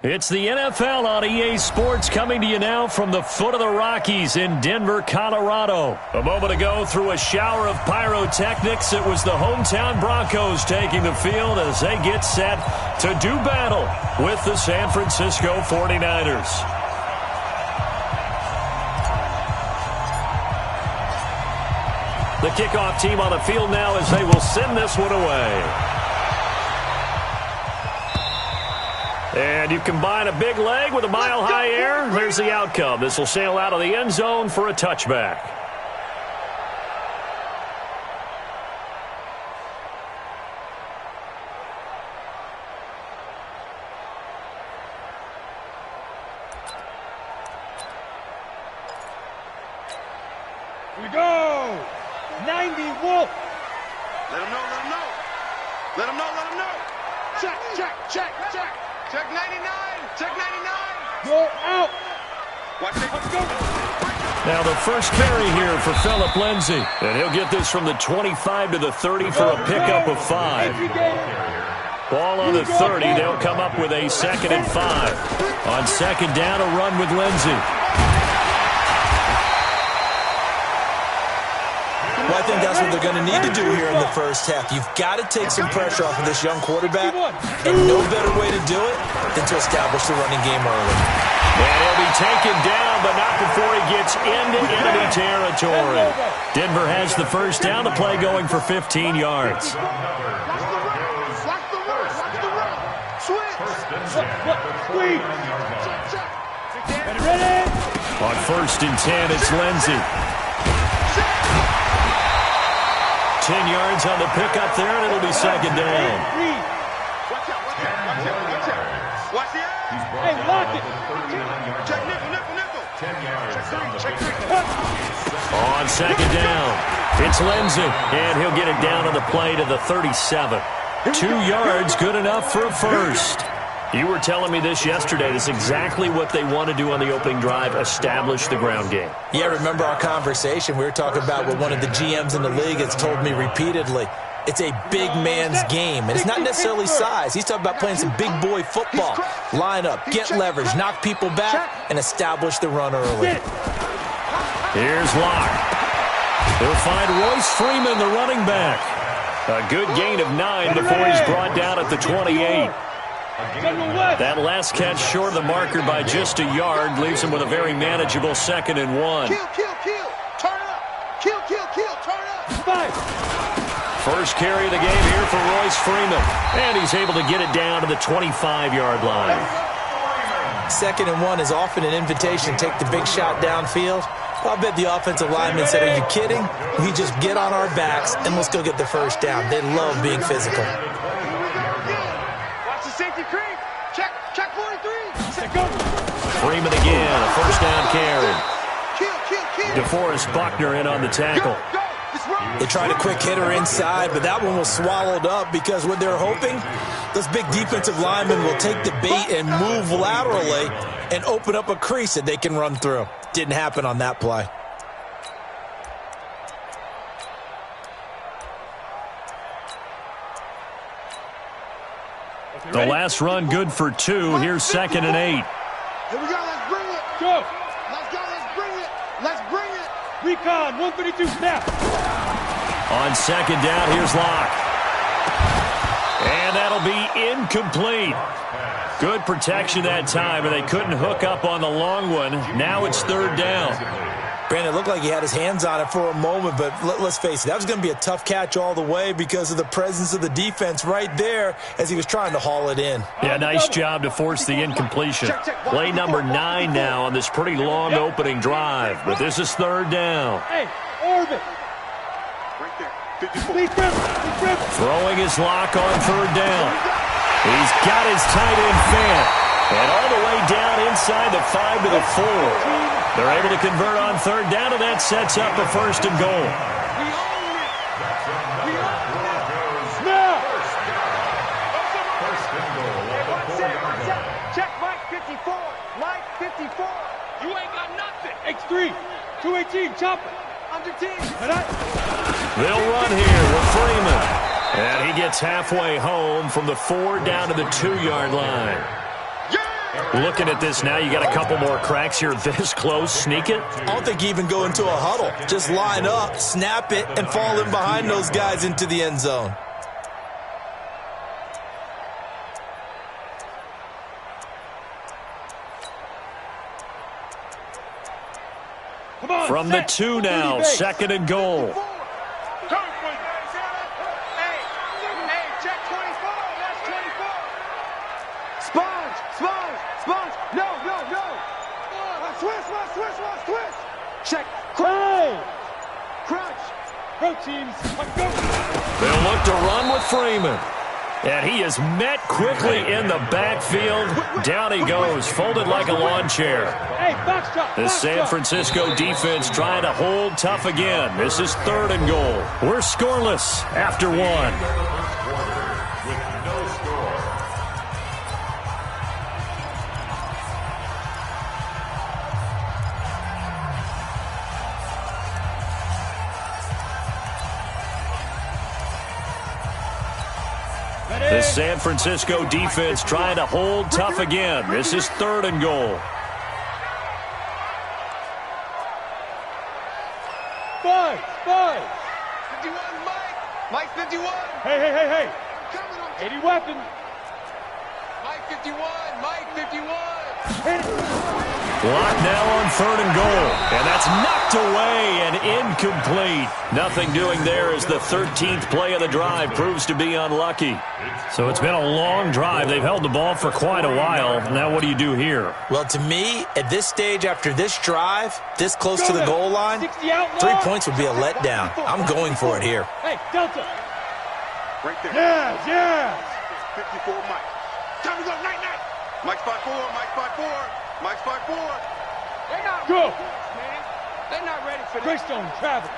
It's the NFL on EA Sports coming to you now from the foot of the Rockies in Denver, Colorado. A moment ago, through a shower of pyrotechnics, it was the hometown Broncos taking the field as they get set to do battle with the San Francisco 49ers. The kickoff team on the field now as they will send this one away. And you combine a big leg with a mile-high air, there's the outcome. This will sail out of the end zone for a touchback. Here we go! 90 Wolf! Let him know, let him know. Let him know, let him know. Check, check, check, check. Check 99, check 99. Go out. Watch it. Let's go. Now the first carry here for Phillip Lindsay. And he'll get this from the 25 to the 30 for a pickup of 5. Ball on the 30. They'll come up with a 2nd and 5. On second down, a run with Lindsay. Well, I think that's what they're going to need to do here in the first half. You've got to take some pressure off of this young quarterback, and no better way to do it than to establish the running game early. And he'll be taken down, but not before he gets into enemy territory. Denver has the first down. The play going for 15 yards. On 1st and 10, it's Lindsay. 10 yards on the pickup there, and it'll be second down. Watch the eye. Hey, lock it. Check nickel. 10 yards. On second down, it's Lindsay, and he'll get it down on the play to the 37. 2 yards, good enough for a first. You were telling me this yesterday. That's exactly what they want to do on the opening drive, establish the ground game. Yeah, remember our conversation? We were talking about what one of the GMs in the league has told me repeatedly. It's a big man's game, and it's not necessarily size. He's talking about playing some big boy football. Line up, get leverage, knock people back, and establish the run early. Here's Locke. He'll find Royce Freeman, the running back. A good gain of 9 before he's brought down at the 28. That last catch short of the marker by just a yard leaves him with a very manageable 2nd and 1. Kill. Turn up. Kill. Turn up. First carry of the game here for Royce Freeman. And he's able to get it down to the 25-yard line. 2nd and 1 is often an invitation to take the big shot downfield. I'll bet the offensive lineman said, "Are you kidding? We just get on our backs and let's go get the first down." They love being physical. Check 43. Freeman again, a first down carry. DeForest Buckner in on the tackle. They tried a quick hitter inside, but that one was swallowed up because what they're hoping, those big defensive linemen will take the bait and move laterally and open up a crease that they can run through. Didn't happen on that play. The last run good for 2. Here's 2nd and 8. Here we go. Let's bring it. Go. Let's go. Let's bring it. Let's bring it. Recon, 132 snap. On second down, here's Locke. And that'll be incomplete. Good protection that time, and they couldn't hook up on the long one. Now it's 3rd down. Brandon, it looked like he had his hands on it for a moment, but let's face it, that was going to be a tough catch all the way because of the presence of the defense right there as he was trying to haul it in. Yeah, nice job to force the incompletion. Play number 9 now on this pretty long opening drive, but this is 3rd down. Hey, orbit. Right there. Throwing his lock on 3rd down. He's got his tight end fan. And all the way down inside the 5 to the 4. They're able to convert on 3rd down, and that sets up a 1st and goal. Check Mike 54. Mike 54. You ain't got nothing. X3, 218, chopper. Under team. They'll run here with Freeman. And he gets halfway home from the 4 down to the 2-yard line. Yeah! Looking at this now, you got a couple more cracks here this close. Sneak it? I don't think you even go into a huddle. Just line up, snap it, and fall in behind those guys into the end zone. From the 2 now, 2nd and goal. Hey, check 24. That's 24. Sponge. No. Switch. Check. Crunch. Proteins. Let's go. They'll look to run with Freeman. And he is met quickly in the backfield. Down he goes, folded like a lawn chair. Hey, box drop. The San Francisco defense trying to hold tough again. This is 3rd and goal. We're scoreless after 1. The San Francisco defense trying to hold tough again. This is 3rd and goal. Five. 51, Mike 51. Hey. 80 weapons. Mike 51. Block now on 3rd and goal. And that's knocked away and incomplete. Nothing doing there as the 13th play of the drive proves to be unlucky. So it's been a long drive. They've held the ball for quite a while. Now what do you do here? Well, to me, at this stage after this drive, this close to the goal line, 3 points would be a letdown. I'm going for it here. Hey, Delta. Right there. Yes. 54, Mike. Time to go, night. Mike's 5'4. They're not Go. ready, man. They're not ready for this. Greystone Travels.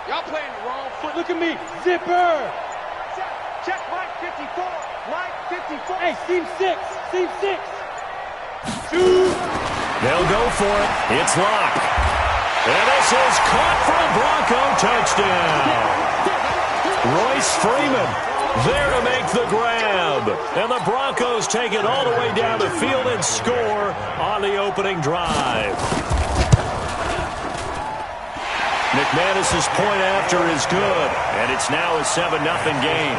Y'all playing the wrong foot. Look at me. Zipper. Check Mike 54. Hey, seam 6. Shoot. They'll go for it. It's locked. And this is caught for a Bronco touchdown. Royce Freeman there to make the grab. And the Broncos take it all the way down the field and score on the opening drive. McManus's point after is good, and it's now a 7-0 game.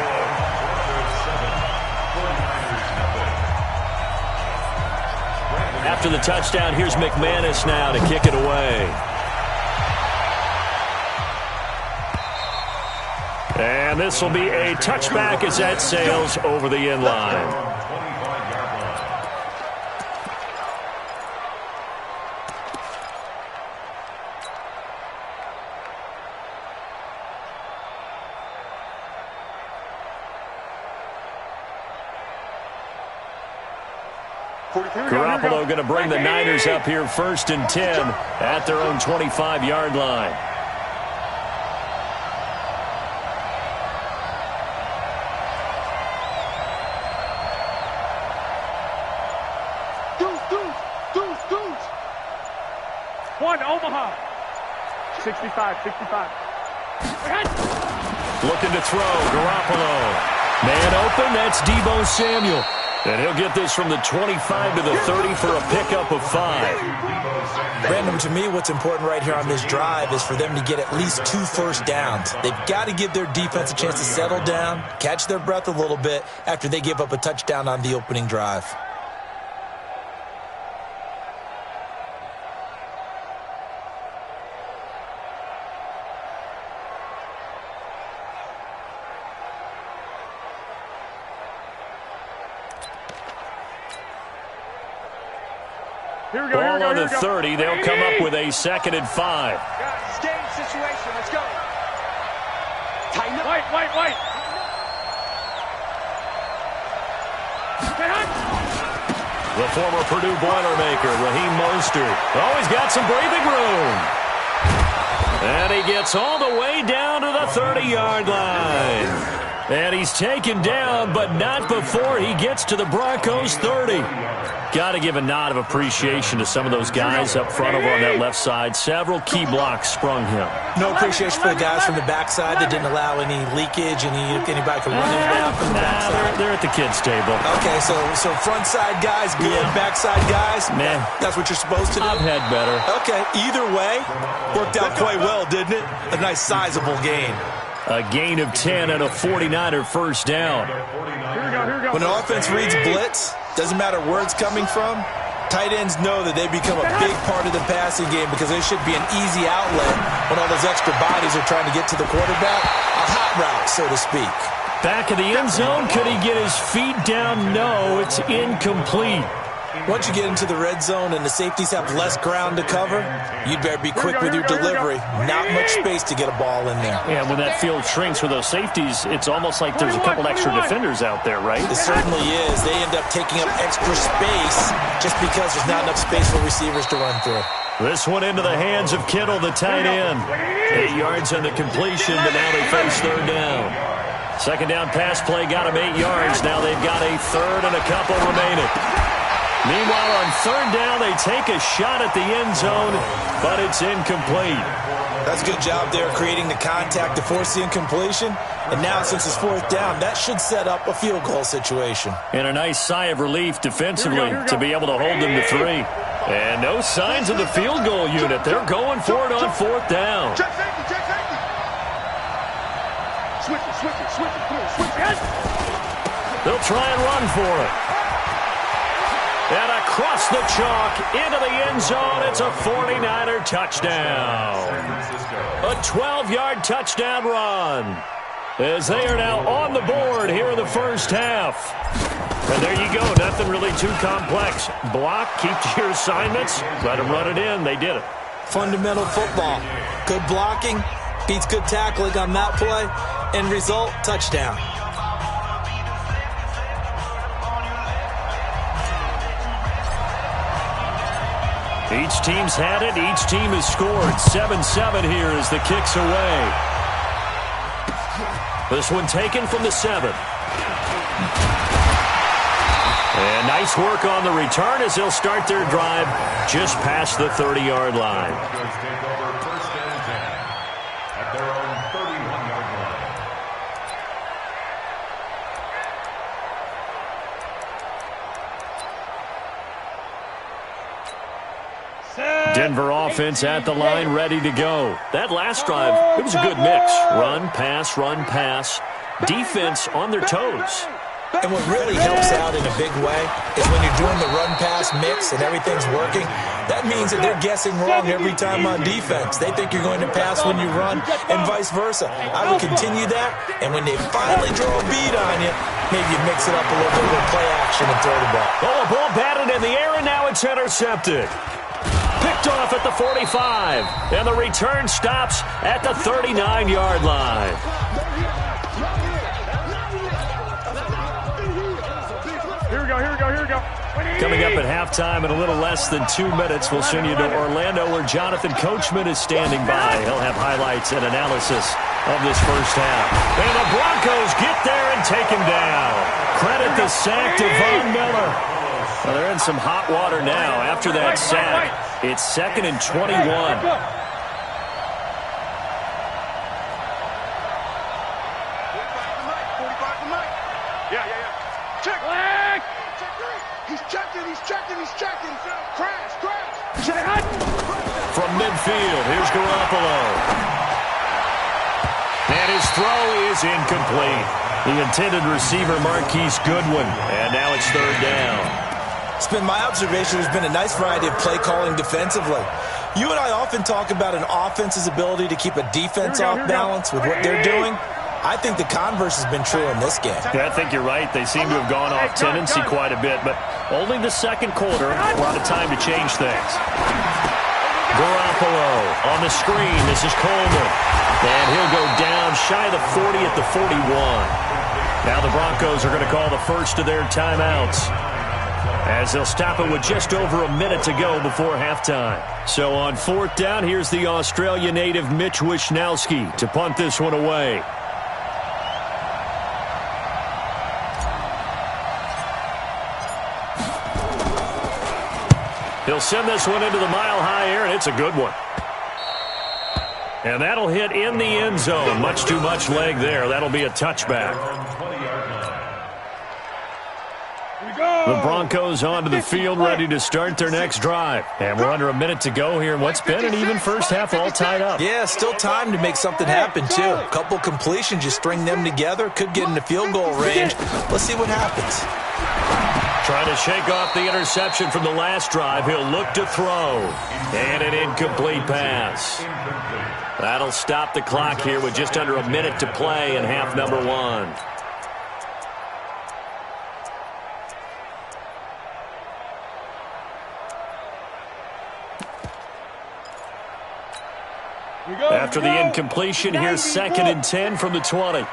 After the touchdown, here's McManus now to kick it away. And this will be a touchback as that sails over the end line. Garoppolo going to bring the Niners up here 1st and 10 at their own 25-yard line. Deuce. One, Omaha. 65. Looking to throw, Garoppolo. Man open, that's Deebo Samuel. And he'll get this from the 25 to the 30 for a pickup of 5. Brandon, to me, what's important right here on this drive is for them to get at least 2 first downs. They've got to give their defense a chance to settle down, catch their breath a little bit after they give up a touchdown on the opening drive. Ball on the 30. They'll come up with a 2nd and 5. Guys, it's game situation. Let's go. Tighten up. White. The former Purdue Boilermaker, Raheem Mostert. Oh, he's got some breathing room. And he gets all the way down to the 30-yard line. And he's taken down, but not before he gets to the Broncos' 30. Got to give a nod of appreciation to some of those guys up front over on that left side. Several key blocks sprung him. No appreciation for the guys from the backside that didn't allow any leakage, anybody could run him down from the backside. They're at the kids' table. Okay, so front side guys good, backside guys, man, that's what you're supposed to do? I've had better. Okay, either way, worked out quite well, didn't it? A nice sizable gain. A gain of 10 and a 49er first down. Here we go. When an offense reads blitz, doesn't matter where it's coming from, tight ends know that they become a big part of the passing game because there should be an easy outlet when all those extra bodies are trying to get to the quarterback. A hot route, so to speak. Back of the end zone, could he get his feet down? No, it's incomplete. Once you get into the red zone and the safeties have less ground to cover, you'd better be quick with your delivery. Not much space to get a ball in there. Yeah, when that field shrinks with those safeties, it's almost like there's a couple extra defenders out there, right? It certainly is. They end up taking up extra space just because there's not enough space for receivers to run through. This one into the hands of Kittle, the tight end. 8 yards on the completion, but now they face third down. Second down pass play got them 8 yards. Now they've got a third and a couple remaining. Meanwhile, on third down, they take a shot at the end zone, but it's incomplete. That's a good job there creating the contact to force the incompletion. And now, since it's fourth down, that should set up a field goal situation. And a nice sigh of relief defensively to be able to hold them to 3. And no signs of the field goal unit. They're going for it on fourth down. Check safety. Switch it. They'll try and run for it. And across the chalk, into the end zone, it's a 49er touchdown. A 12-yard touchdown run. As they are now on the board here in the first half. And there you go, nothing really too complex. Block, keep to your assignments, let them run it in. They did it. Fundamental football. Good blocking, beats good tackling on that play. End result, touchdown. Each team's had it. Each team has scored. 7-7 here as the kick's away. This one taken from the 7. And nice work on the return as they'll start their drive just past the 30-yard line. Denver offense at the line, ready to go. That last drive, it was a good mix. Run, pass. Defense on their toes. And what really helps out in a big way is when you're doing the run-pass mix and everything's working, that means that they're guessing wrong every time on defense. They think you're going to pass when you run and vice versa. I would continue that, and when they finally draw a bead on you, maybe you mix it up a little bit with play action and throw the ball. Oh, a ball batted in the air, and now it's intercepted. Picked off at the 45, and the return stops at the 39-yard line. Here we go. Coming up at halftime in a little less than 2 minutes, we'll send you to Orlando where Jonathan Coachman is standing by. He'll have highlights and analysis of this first half. And the Broncos get there and take him down. Credit the sack to Von Miller. Well, they're in some hot water now after that sack. It's 2nd and 21. 45 to Mike. Yeah. Check. He's checking. Crash. From midfield, here's Garoppolo. And his throw is incomplete. The intended receiver, Marquise Goodwin. And now it's third down. It's been my observation there's been a nice variety of play calling defensively. You and I often talk about an offense's ability to keep a defense off balance with what they're doing. I think the converse has been true in this game. Yeah, I think you're right. They seem to have gone off tendency quite a bit, but only the second quarter, a lot of time to change things. Garoppolo on the screen. This is Coleman. And he'll go down shy of the 40 at the 41. Now the Broncos are going to call the first of their timeouts, as they'll stop it with just over a minute to go before halftime. So on fourth down, here's the Australia native Mitch Wishnowsky to punt this one away. He'll send this one into the mile-high air, and it's a good one. And that'll hit in the end zone. Much too much leg there. That'll be a touchback. The Broncos onto the field, ready to start their next drive. And we're under a minute to go here in what's been an even first half, all tied up. Yeah, still time to make something happen, too. A couple completions, you string them together, could get into field goal range. Let's see what happens. Trying to shake off the interception from the last drive. He'll look to throw. And an incomplete pass. That'll stop the clock here with just under a minute to play in half number 1. After the incompletion, here's 2nd and 10 from the 20. Go.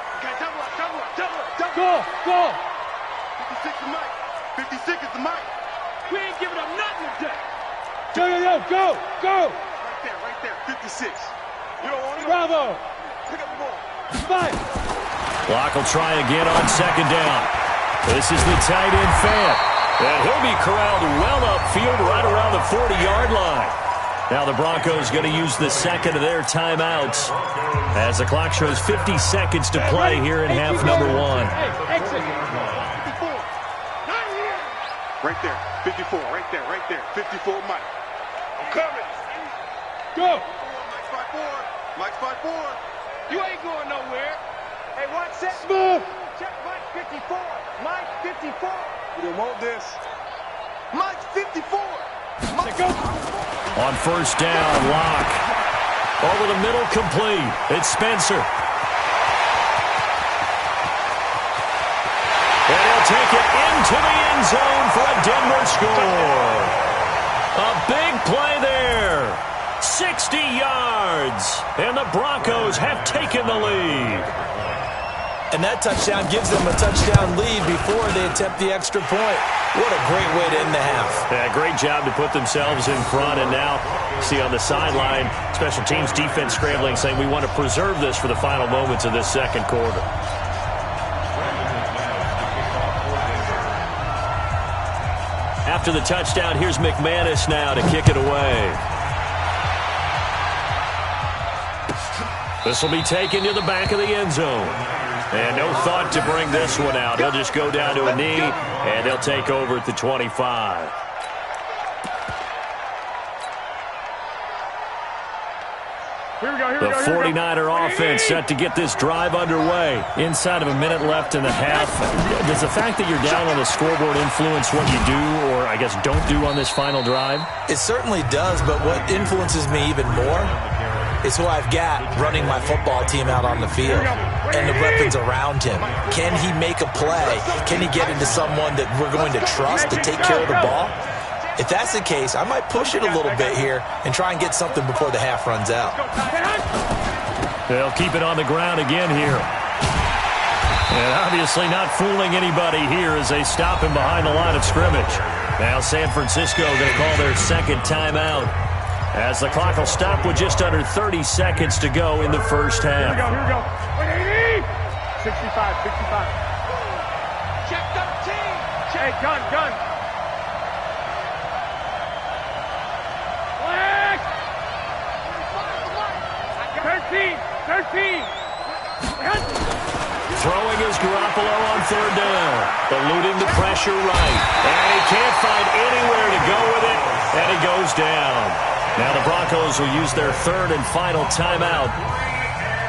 56 is Mike. 56 is the Mike. We ain't giving up nothing today. Go. Right there. 56. You don't want it? Bravo. Pick up the ball. Fight. Clock will try again on 2nd down. This is the tight end fan. And he'll be corralled well upfield right around the 40-yard line. Now the Broncos going to use the second of their timeouts as the clock shows 50 seconds to play here in half number 1. Exit. 54. Right there. 54. Right there. 54 Mike. I'm coming. Go. Mike's 5-4. You ain't going nowhere. Hey, watch that. Smooth. Check Mike 54. Mike 54. You don't want this. Mike 54. Go. On 1st down, Locke. Over the middle, complete. It's Spencer. And he'll take it into the end zone for a Denver score. A big play there. 60 yards. And the Broncos have taken the lead. And that touchdown gives them a touchdown lead before they attempt the extra point. What a great way to end the half. Yeah, great job to put themselves in front. And now, see on the sideline, special teams defense scrambling, saying we want to preserve this for the final moments of this second quarter. After the touchdown, here's McManus now to kick it away. This will be taken to the back of the end zone. And no thought to bring this one out. He'll just go down to a knee, and they'll take over at the 25. The 49er offense set to get this drive underway. Inside of a minute left in the half. Does the fact that you're down on the scoreboard influence what you do, or I guess don't do on this final drive? It certainly does, but what influences me even more is who I've got running my football team out on the field and the weapons around him. Can he make a play? Can he get into someone that we're going to trust to take care of the ball? If that's the case, I might push it a little bit here and try and get something before the half runs out. They'll keep it on the ground again here. And obviously not fooling anybody here as they stop him behind the line of scrimmage. Now San Francisco going to call their second timeout, as the clock will stop with just under 30 seconds to go in the first half. Here we go. 65. Check 13. Hey, gun. Black. 13. Throwing is Garoppolo on 3rd down. Eluding the pressure right. And he can't find anywhere to go with it. And he goes down. Now the Broncos will use their 3rd and final timeout,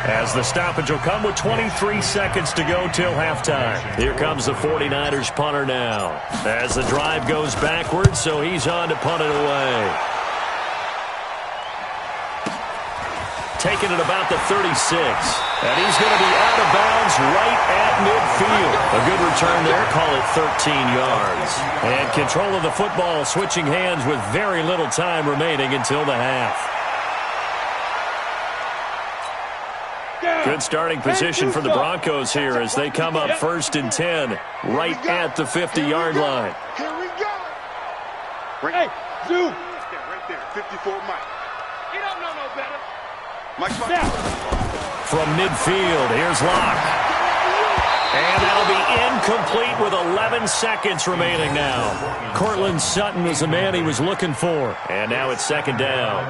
as the stoppage will come with 23 seconds to go till halftime. Here comes the 49ers punter now, as the drive goes backwards, so he's on to punt it away. Taking it about the 36, and he's going to be out of bounds right at midfield. A good return there, call it 13 yards. And control of the football switching hands with very little time remaining until the half. Good starting position for the Broncos here as they come up 1st and 10 right at the 50-yard line. Here we go. Hey, Zoo. Right there. 54 Mike. You don't know no better. Mike's 5. Down. From midfield, here's Locke. And that'll be incomplete with 11 seconds remaining now. Cortland Sutton was the man he was looking for. And now it's second down.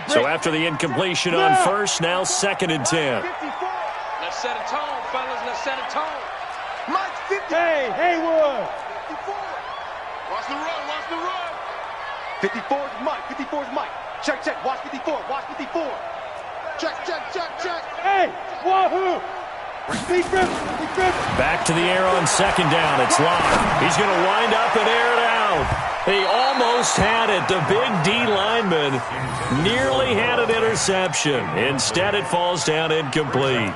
So after the incompletion on first, now second and 10. Let's set a tone, fellas. Let's set a tone. Mike's 50. Hey, Haywood. 54. Watch the run. Watch the run. 54 is Mike. 54 is Mike. Check, check. Watch 54. Watch 54. Check, check, check, check. Hey, wahoo. Big grip. Big grip. Back to the air on second down. It's locked. He's going to wind up and air it out. He almost had it. The big D lineman nearly had an interception. Instead, it falls down incomplete.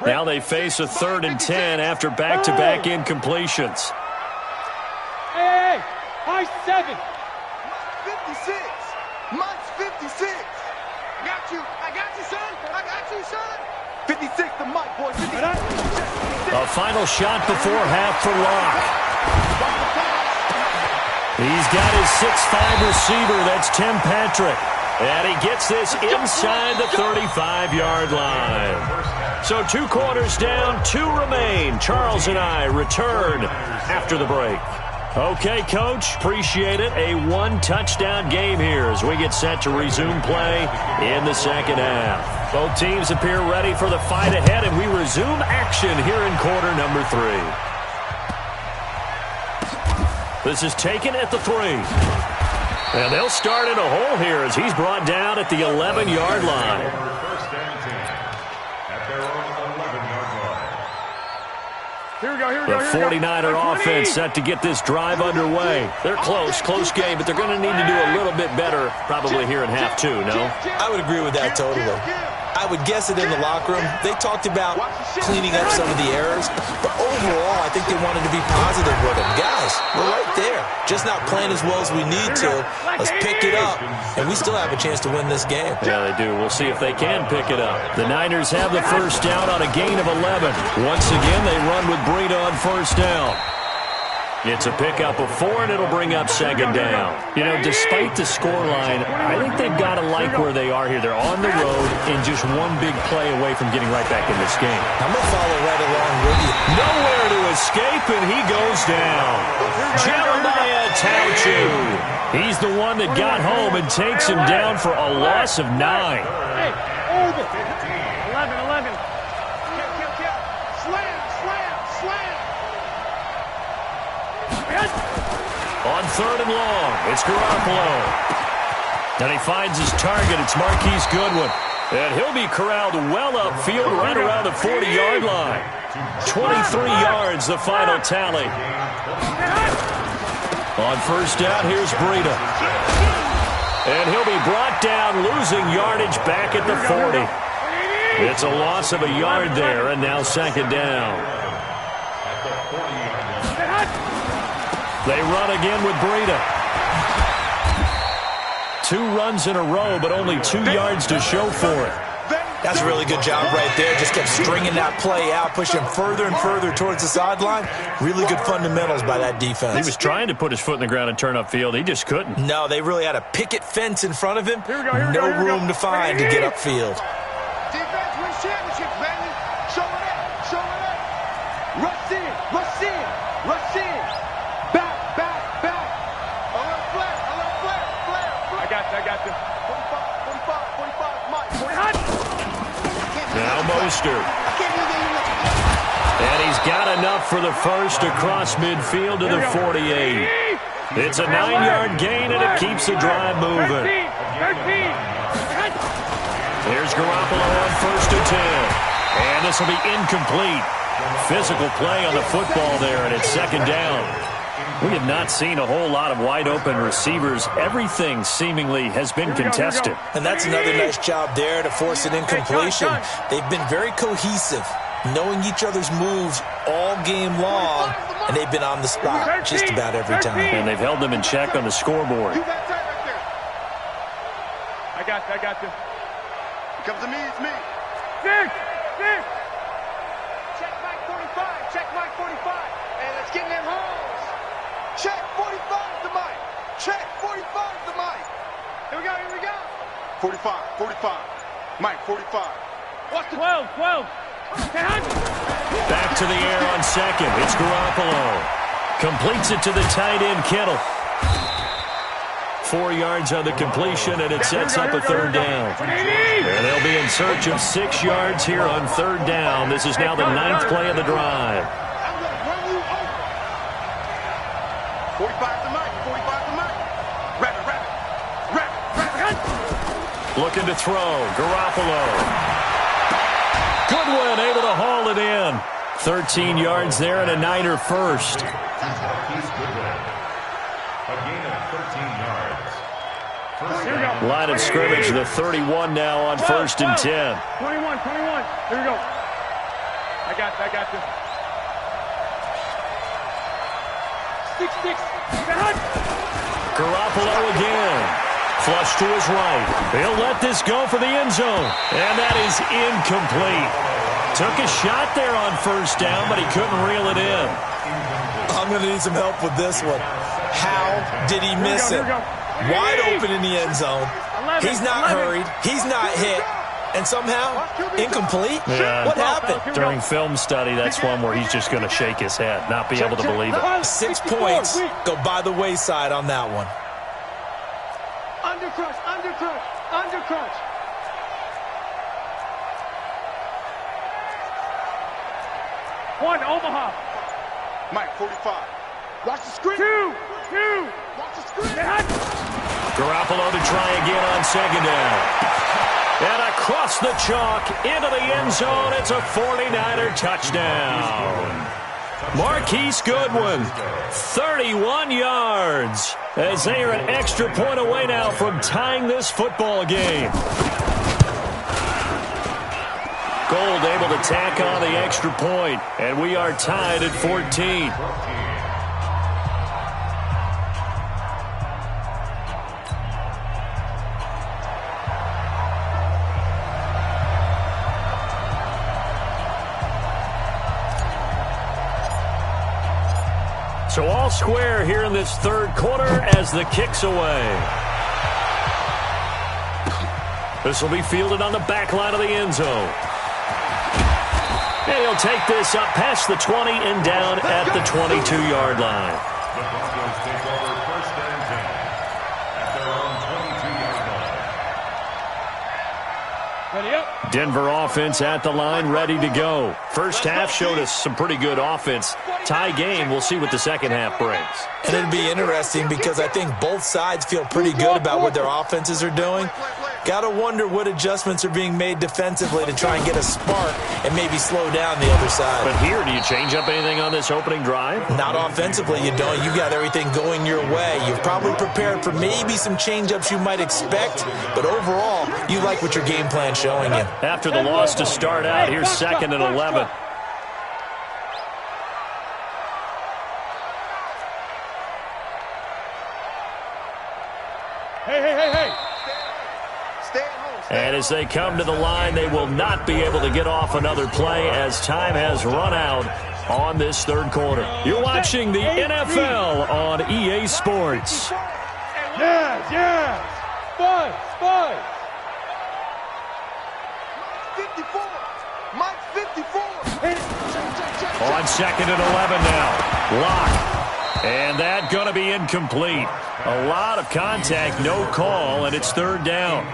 Now they face a 3rd and 10 after back-to-back incompletions. Hey, high 7. 56. Mike's 56. I got you, son. I got you, son. 56 to Mike, boys. 56. A final shot before half for Locke. He's got his 6'5 receiver. That's Tim Patrick. And he gets this inside the 35-yard line. So 2 quarters down, 2 remain. Charles and I return after the break. Okay, Coach, appreciate it. A 1-touchdown game here as we get set to resume play in the second half. Both teams appear ready for the fight ahead, and we resume action here in quarter number 3. This is taken at the 3. And they'll start in a hole here as he's brought down at the 11-yard line. The 49er offense set to get this drive underway. They're close game, but they're going to need to do a little bit better probably here in half 2, no? I would agree with that totally. I would guess it in the locker room. They talked about cleaning up some of the errors, but overall, I think they wanted to be positive with them. Guys, we're right there. Just not playing as well as we need to. Let's pick it up, and we still have a chance to win this game. Yeah, they do. We'll see if they can pick it up. The Niners have the first down on a gain of 11. Once again, they run with Breida on first down. It's a pickup of 4, and it'll bring up second down. You know, despite the scoreline, I think they've got to like where they are here. They're on the road and just one big play away from getting right back in this game. I'm going to follow right along with you. Nowhere to escape, and he goes down. Jeremiah Tauchu. He's the one that got home and takes him down for a loss of 9. Hey, over. 11. On 3rd and long, it's Garoppolo. And he finds his target. It's Marquise Goodwin. And he'll be corralled well upfield right around the 40-yard line. 23 yards, the final tally. On first down, here's Breida. And he'll be brought down, losing yardage back at the 40. It's a loss of a yard there, and now second down. They run again with Breida. 2 runs in a row, but only 2 yards to show for it. That's a really good job right there. Just kept stringing that play out, pushing further and further towards the sideline. Really good fundamentals by that defense. He was trying to put his foot in the ground and turn upfield. He just couldn't. No, they really had a picket fence in front of him. No room to find to get upfield. Defense wins championships, baby. Show it up. Show it up. Rush in. Back. A little flare. I got you. 45, Mike. Now Mostert. And he's got enough for the first across midfield to the 48. It's a 9-yard gain, and it keeps the drive moving. 13. Here's Garoppolo on 1st and 10. And this will be incomplete. Physical play on the football there, and it's second down. We have not seen a whole lot of wide-open receivers. Everything seemingly has been contested. And that's another nice job there to force an incompletion. They've been very cohesive, knowing each other's moves all game long, and they've been on the spot just about every time. And they've held them in check on the scoreboard. I got you. Comes to me, it's me. 6. Check Mike 45. Hey, let's get in them holes. Check 45 to Mike. check. 45 to Mike. Here we go, here we go. 45, 45. Mike, 45. Watch the 12, 12. Back to the air on second. It's Garoppolo. Completes it to the tight end, Kittle. 4 yards on the completion, and it sets up a third down. And they'll be in search of 6 yards here on third down. This is now the 9th play of the drive. 45 to Mike, 45 to Mike. Rapid. Looking to throw. Garoppolo. Goodwin able to haul it in. 13 yards there and a Niner first. A gain of 13 yards. Line of scrimmage, the 31 now on 1st and 10. 21. Here we go. I got you. 6. Garoppolo again. Flush to his right. He'll let this go for the end zone. And that is incomplete. Took a shot there on 1st down, but he couldn't reel it in. I'm going to need some help with this one. How did he miss it? Wide open in the end zone. He's not hurried. He's not hit. And somehow, incomplete? Yeah. What happened? During film study, that's one where he's just going to shake his head, not be able to believe it. 6 points go by the wayside on that one. Under crunch. One, Omaha. Mike, 45. Watch the screen. 2. Watch the screen. Garoppolo to try again on 2nd down. And across the chalk into the end zone. It's a 49er touchdown. Marquise Goodwin, 31 yards, as they are an extra point away now from tying this football game. Gold able to tack on the extra point, and we are tied at 14. So all square here in this third quarter as the kick's away. This will be fielded on the back line of the end zone. And he'll take this up past the 20 and down at the 22-yard line. The Broncos take over 1st and 10 at their own 22-yard line. Ready up. Denver offense at the line, ready to go. First half showed us some pretty good offense. Tie game, we'll see what the second half brings. And it'll be interesting because I think both sides feel pretty good about what their offenses are doing. Got to wonder what adjustments are being made defensively to try and get a spark and maybe slow down the other side. But here, do you change up anything on this opening drive? Not offensively, you don't. You got everything going your way. You've probably prepared for maybe some change-ups you might expect, but overall, you like what your game plan's showing you. After the loss to start out, here's 2nd and 11. Hey. And as they come to the line, they will not be able to get off another play as time has run out on this third quarter. You're watching the NFL on EA Sports. Yes. Spud. 54. Mike, 54. On 2nd and 11 now. Lock. And that going to be incomplete. A lot of contact, no call, and it's 3rd down.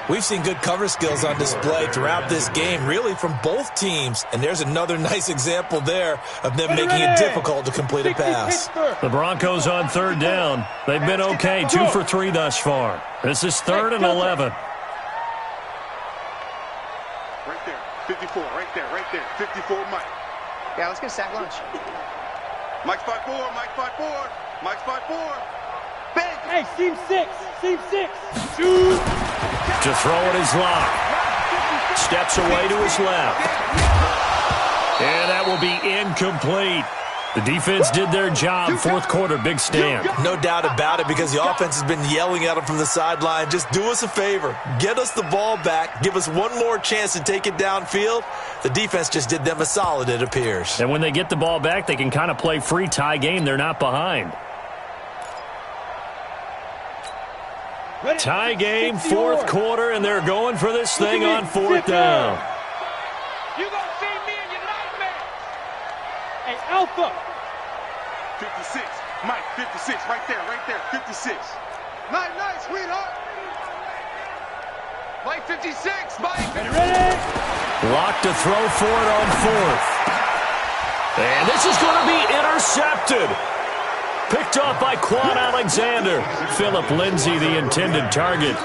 We've seen good cover skills on display throughout this game, really from both teams. And there's another nice example there of them making it difficult to complete a pass. The Broncos on 3rd down. They've been okay, 2 for 3 thus far. This is 3rd and 11. Right there. 54. Right there. 54, Mike. Yeah, let's get a sack lunch. Mike's 5-4. Mike's 5-4. Mike's 5-4. Bang. Hey, seam 6. To throw it is Lock. Steps away to his left. And that will be incomplete. The defense did their job. 4th quarter, big stand. No doubt about it, because the offense has been yelling at them from the sideline. Just do us a favor. Get us the ball back. Give us one more chance to take it downfield. The defense just did them a solid, it appears. And when they get the ball back, they can kind of play free tie game. They're not behind. Tie game, fourth quarter, and they're going for this thing on fourth down. You gonna see me in your nightmares. Hey, Alpha. 56. Mike, 56. Right there. 56. Night, sweetheart. Mike, 56. Mike. Ready? Blocked to throw for it on fourth. And this is going to be intercepted. Picked off by Quan Alexander. Philip Lindsay, the intended target.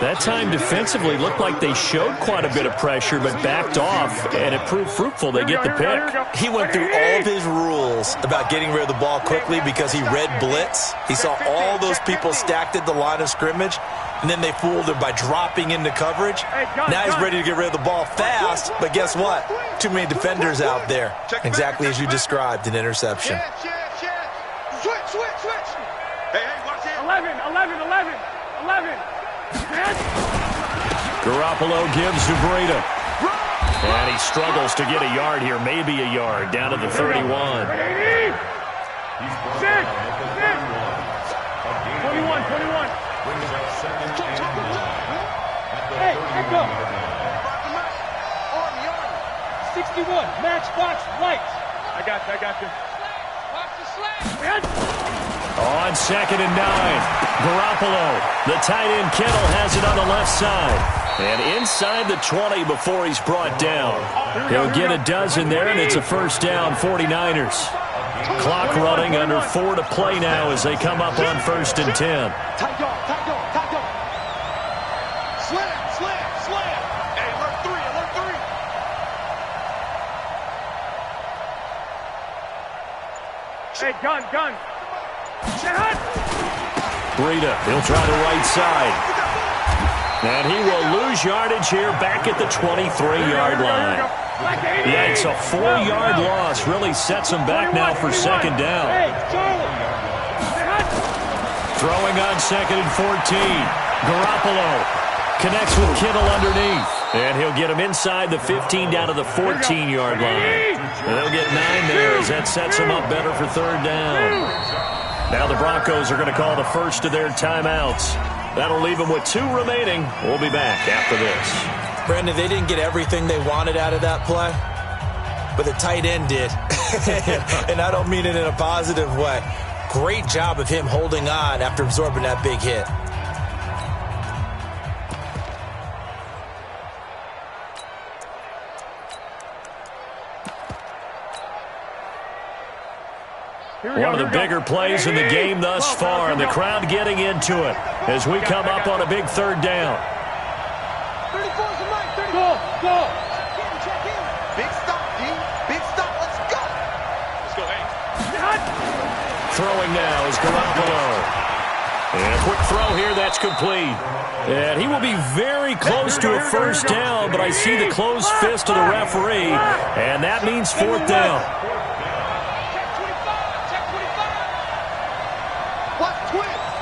That time defensively looked like they showed quite a bit of pressure but backed off, and it proved fruitful. They get the pick. He went through all of his rules about getting rid of the ball quickly because he read blitz. He saw all those people stacked at the line of scrimmage, and then they fooled him by dropping into coverage. Now he's ready to get rid of the ball fast, but guess what? Too many defenders out there. Exactly as you described, an interception. Switch. Hey, watch it. 11. Garoppolo gives to Breida. And he struggles to get a yard here, maybe a yard, down to the 31. 21. Hey, echo. 61, matchbox lights. I got you. Watch the slash. On 2nd and 9, Garoppolo, the tight end Kittle has it on the left side. And inside the 20 before he's brought down. He'll get a dozen there, and it's a first down, 49ers. Clock running, under 4 to play now as they come up on 1st and 10. Tight dog. Slam. Hey, alert 3. Hey, gun. Breida, he'll try the right side. And he will lose yardage here back at the 23-yard line. Yeah, it's a 4-yard loss. Really sets him back now for 2nd down. Throwing on 2nd and 14. Garoppolo connects with Kittle underneath. And he'll get him inside the 15 down to the 14-yard line. And they'll get 9 there as that sets him up better for 3rd down. Now the Broncos are going to call the first of their timeouts. That'll leave them with 2 remaining. We'll be back after this. Brandon, they didn't get everything they wanted out of that play, but the tight end did. And I don't mean it in a positive way. Great job of him holding on after absorbing that big hit. One of the bigger plays in the game thus far, and the crowd getting into it as we come up on a big 3rd down. 34's the mic. 34. Go. Check in. Big stop, D. Big stop. Let's go. Hey. Throwing now is Garoppolo. And a quick throw here, that's complete. And he will be very close to a first down, but I see the closed fist of the referee, and that means 4th down.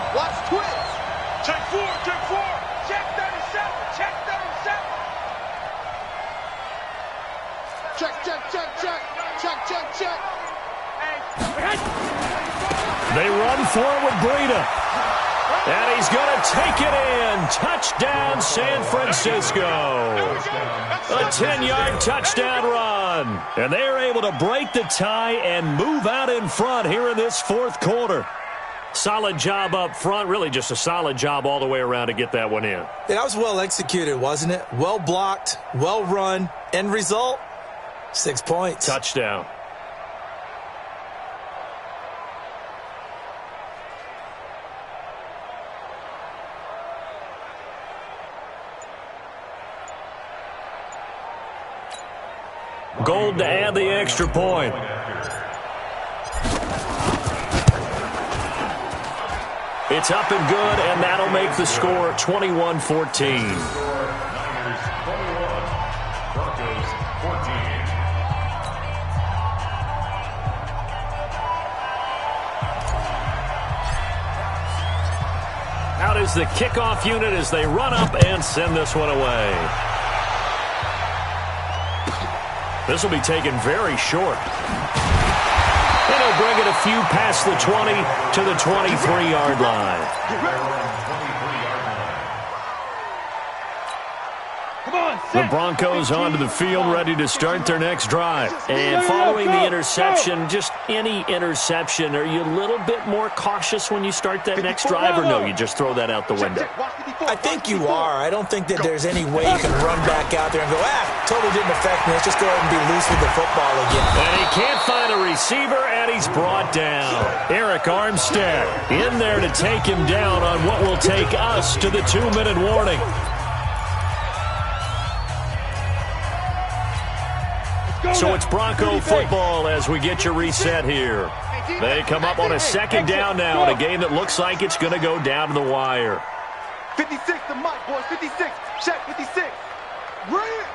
Watch twins. Check 4. Check 37. Check. They run for it with Breida. And he's going to take it in. Touchdown, San Francisco. A 10-yard touchdown run. And they're able to break the tie and move out in front here in this 4th quarter. Solid job up front, really just a solid job all the way around to get that one in. That was well executed, wasn't it? Well blocked, well run. End result, 6 points. Touchdown. Gold to add the extra point. It's up and good, and that'll make the score 21-14. Niners 21, Broncos 14. Out is the kickoff unit as they run up and send this one away. This will be taken very short. And he'll bring it a few past the 20 to the 23-yard line. The Broncos onto the field, ready to start their next drive. And following the interception, just any interception, are you a little bit more cautious when you start that next drive, or no, you just throw that out the window? I think you are. I don't think that there's any way you can run back out there and go, totally didn't affect me. Let's just go ahead and be loose with the football again. And he can't find a receiver, and he's brought down. Eric Armstead in there to take him down on what will take us to the 2-minute warning. So it's Bronco football as we get you reset here. They come up on a second down now in a game that looks like it's going to go down to the wire. 56 to Mike, boys. 56. Check 56. Right.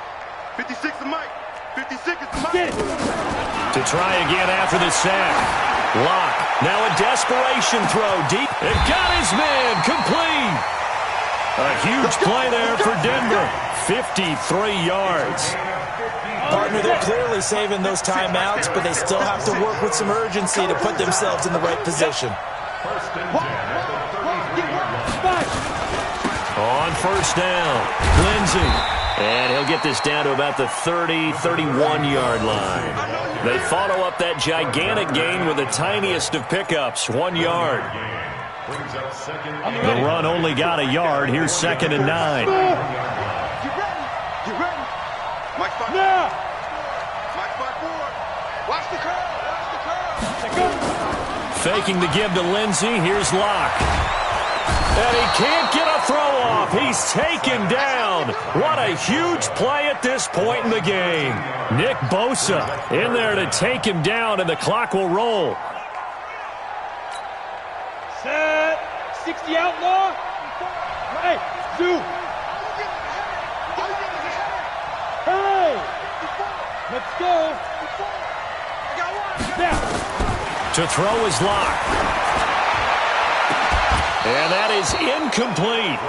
56 to Mike. 56 is to Mike. To try again after the sack. Lock. Now a desperation throw deep. It got his man complete. A huge play there for Denver. 53 yards. Partner, they're clearly saving those timeouts, but they still have to work with some urgency to put themselves in the right position. On first down, Lindsey. And he'll get this down to about the 30, 31-yard line. They follow up that gigantic gain with the tiniest of pickups, 1 yard. The run only got a yard. Here's 2nd and 9. Get ready. Mike 5. Yeah. Mike 5-4. Watch the curve. Faking the give to Lindsey. Here's Locke. And he can't get a throw off. He's taken down. What a huge play at this point in the game. Nick Bosa in there to take him down, and the clock will roll. Set. 60 outlaw. Hey, Zoo. Hey. Let's go. Now. To throw is Locke. And that is incomplete.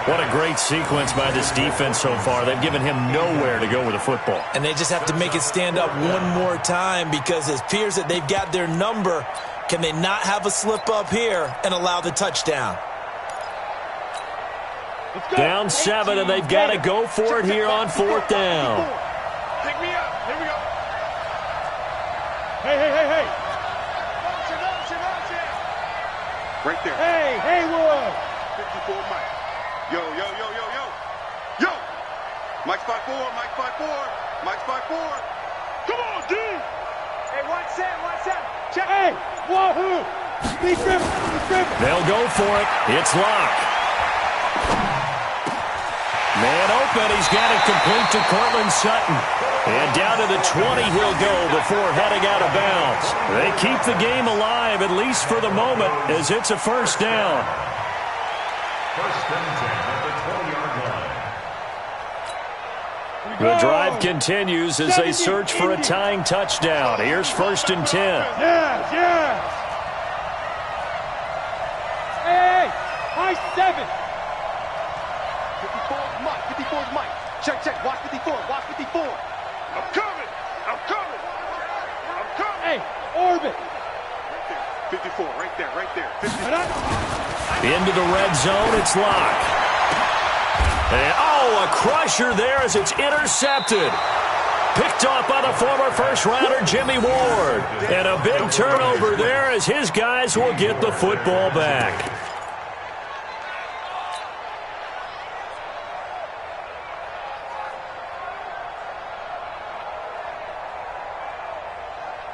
What a great sequence by this defense so far. They've given him nowhere to go with the football. And they just have to make it stand up one more time, because it appears that they've got their number. Can they not have a slip up here and allow the touchdown? Down 7, and they've got to go for it here on 4th down. Pick me up. Here we go. Hey. Right there. Hey, Haywood. 54 Mike. Yo. Mike 5-4. Mike 5-4. Come on, D. Hey, watch that. Check. Hey, wahoo. Be driven. They'll go for it. It's Locke. Man open. He's got it complete to Cortland Sutton. And down to the 20 he'll go before heading out of bounds. They keep the game alive, at least for the moment, as it's a first down. First and 10 at the 20-yard line. The drive continues as they search for a tying touchdown. Here's 1st and 10. Yes. Hey, high 7. 54 is Mike. 54 is Mike. Check. Watch 54. I'm coming. Hey, orbit. 54, right there. 54. Into the red zone, it's Locke. And, a crusher there as it's intercepted. Picked off by the former first-rounder Jimmy Ward. And a big turnover there as his guys will get the football back.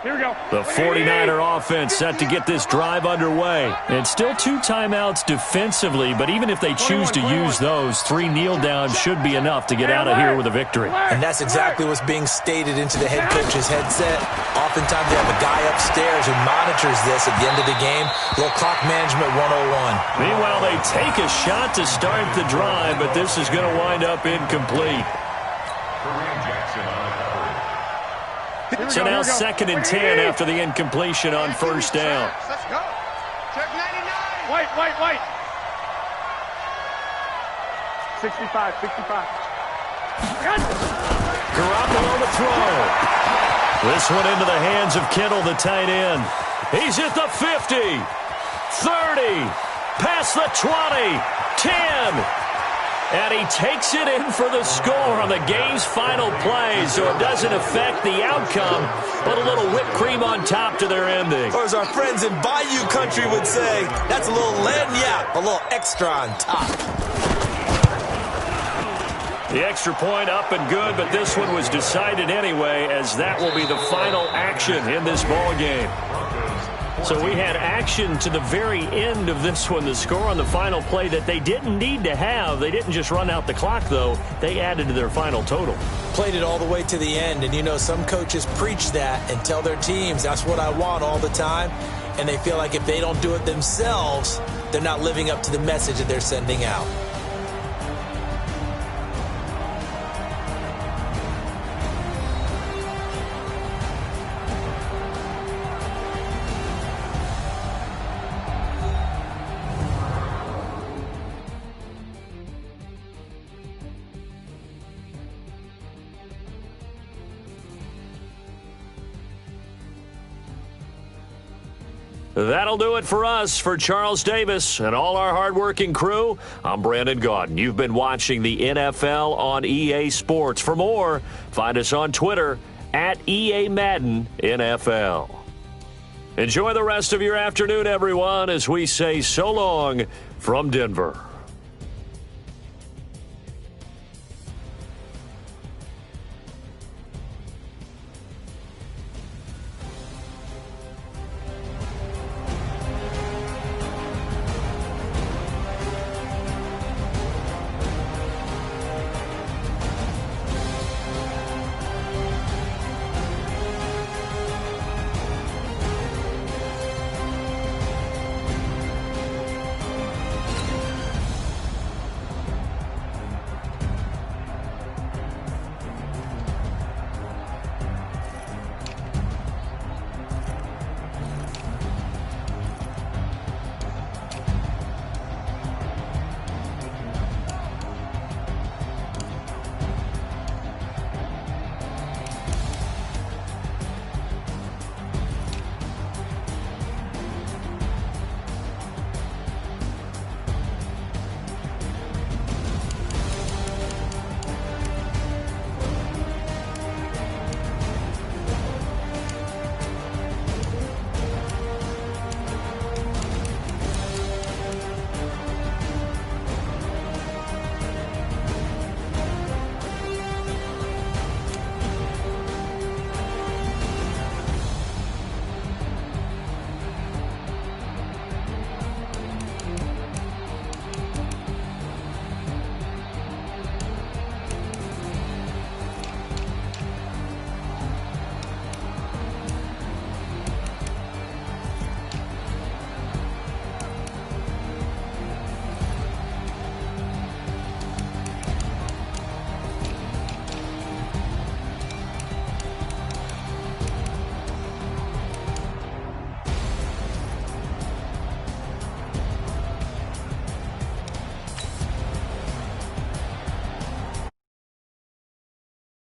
Here we go. The 49er offense set to get this drive underway. And still 2 timeouts defensively, but even if they choose to use those, 3 kneel downs should be enough to get out of here with a victory. And that's exactly what's being stated into the head coach's headset. Oftentimes they have a guy upstairs who monitors this at the end of the game. Little clock management 101. Meanwhile, they take a shot to start the drive, but this is going to wind up incomplete. So now 2nd and 10 after the incompletion on first down. Let's go. Check 99. White. 65. Garoppolo to throw. This one into the hands of Kittle, the tight end. He's at the 50, 30, past the 20, 10. And he takes it in for the score on the game's final play, so it doesn't affect the outcome, but a little whipped cream on top to their ending. Or as our friends in Bayou Country would say, that's a little lagniappe, a little extra on top. The extra point up and good, but this one was decided anyway, as that will be the final action in this ball game. So we had action to the very end of this one, the score on the final play that they didn't need to have. They didn't just run out the clock, though. They added to their final total. Played it all the way to the end, and you know some coaches preach that and tell their teams, that's what I want all the time, and they feel like if they don't do it themselves, they're not living up to the message that they're sending out. That'll do it for us. For Charles Davis and all our hardworking crew, I'm Brandon Gaudin. You've been watching the NFL on EA Sports. For more, find us on Twitter at EA Madden NFL. Enjoy the rest of your afternoon, everyone, as we say so long from Denver.